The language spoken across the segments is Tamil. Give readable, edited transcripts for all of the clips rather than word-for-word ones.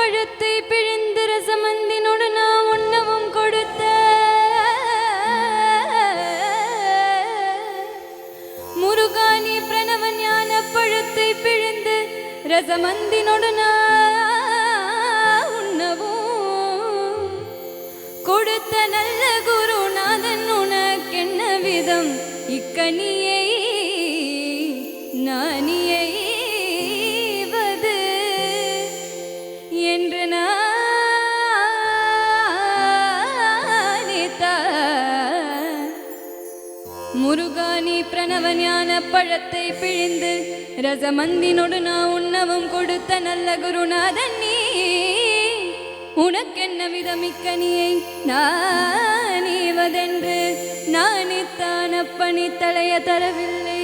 பழத்தை பிழிந்து ரசமந்தினோடு நான் உண்ணவும் கொடுத்த முருகானி பிரணவ ஞான பழத்தை பிழிந்து ரசமந்தினோடு நான் உண்ணவும் கொடுத்த நல்ல குருநாதன் உனக்கென்ன விதம் இக்கனியை நானியைவது என்று முருகானி பிரணவ ஞான பழத்தை பிழிந்து ரசமந்தினோடு நான் உண்ணவும் கொடுத்த நல்ல குருநாதன் நீ உனக்கென்ன விதமிக்கனியை நானீவதென்று நானித்தான் அப்பனி தலைய தரவில்லை.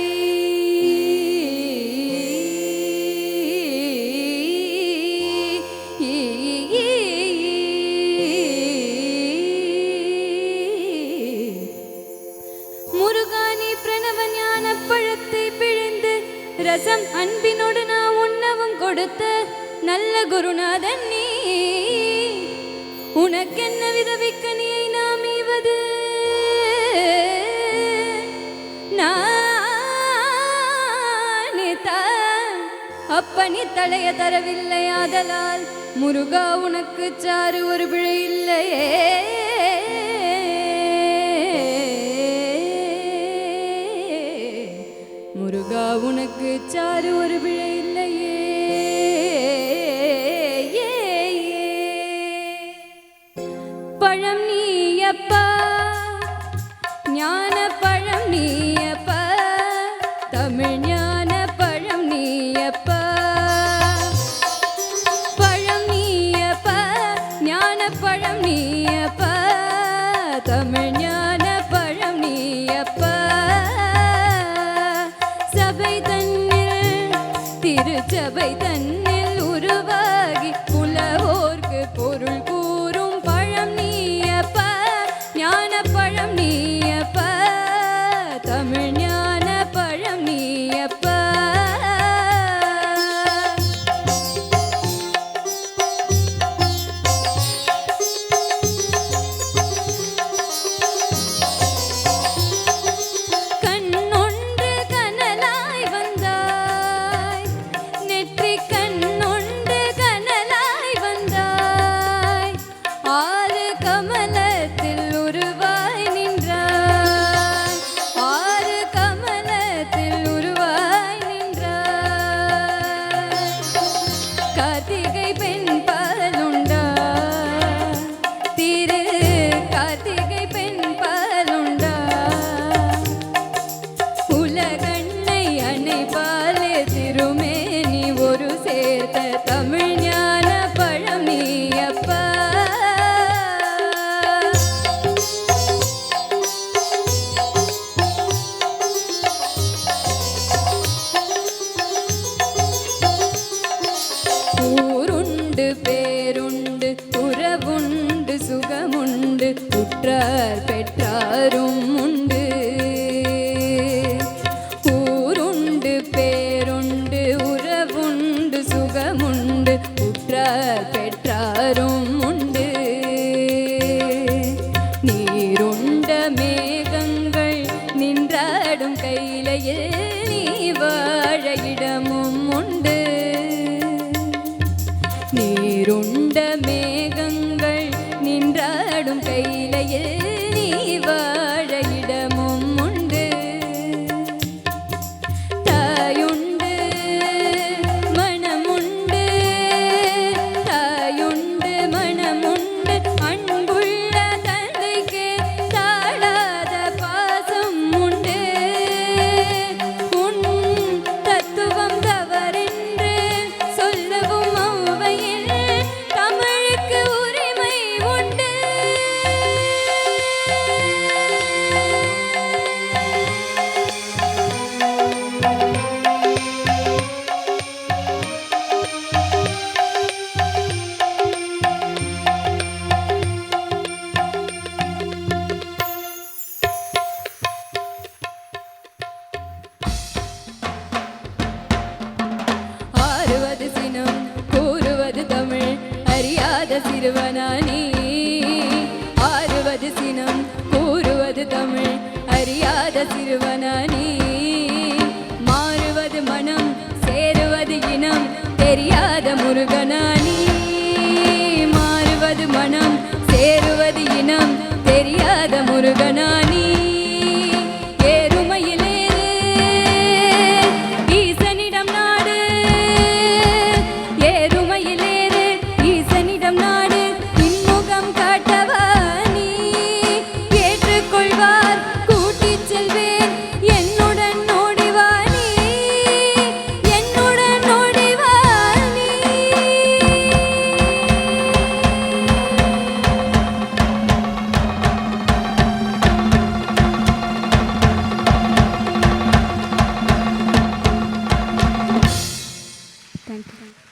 முருகானி பிரணவ ஞான பழத்தை பிழிந்து ரசம் அன்பினோடு நான் உண்ணவும் கொடுத்த நல்ல குருநாதன் நீ உனக்கென்ன விதவிக்கனியை நாம் ஈவது நானித்தான் அப்பனி தலைய தரவில்லை. ஆதலால் முருகா உனக்கு சாறு ஒரு பிழை இல்லையே. முருகா உனக்கு சாறு ஒரு பிழை இல்லையே. பழம் நீயப்பா ஞான பழம் நீயப்பா தமிழ் ஞான பழம் நீயப்பா. பழம் நீயப்பா ஞான பழம் நீயப்பா தமிழ் ஞான பழம் நீயப்பா. சபை தன்னில் திருச்சபை தன்னில் உருவாகி புலவோர்க்கு பொருள் கூறும் பழம் நீயப்பா ஞான பழம் நீயப்பா தமிழ் ஞான பழம் நீயப்பா. கண்ணொன்று கனலாய் வந்தாய் நெற்றி கண்ணொன்று கனலாய் வந்தாய் ஆறு கமலத்தில் உருவாய் நின்றாய் ஆறு கமலத்தில் உருவாய் நின்றாய். கார்த்திகை பெண் பாலுண்டா திரு கார்த்திகை பெண் பாலுண்டா உலகண்ணை அணை பாலே திருமேனி ஒரு சேர்த்த தமிழ் ஞான பழம் நீயப்பா. ஊருண்டு பேருண்டு உறவுண்டு சுகமுண்டு உற்றார் பெற்றாரும் உண்டு. ஊருண்டு பேருண்டு உறவுண்டு சுகமுண்டு உற்றார் பெற்றாரும் உண்டு. நீருண்ட மேகங்கள் நின்றாடும் கையிலையில் நீ வாழ இடமும் உண்டு. நீருண்ட மேகங்கள் நின்றாடும் கையிலையில் நீ வாழ இடமும் உண்டு. தாயுண்டு மனமுண்டு தாயுண்டு மனமுண்டு அன்புள்ள தந்தைக்கு தாழாத பாசம் உண்டு. உன் தத்துவம் தவறென்று சொல்லவும் ஔவையில் மாறுவது மனம் சேருவது இனம் தெரியாத முருகனானி மாறுவது மனம் சேருவது இனம் தெரியாத முருகனானி ஏறுமையிலேறு ஈசனிடம் நாடு ஏறுமையிலேறு ஈசனிடம் நாடு இன்முகம் காட்டவா நீ ஏற்றுக்கொள்வார் கூட்டிச் செல்வேன் என்னுடன் ஓடிவா நீ என்னுடன் ஓடிவா நீ Thank you.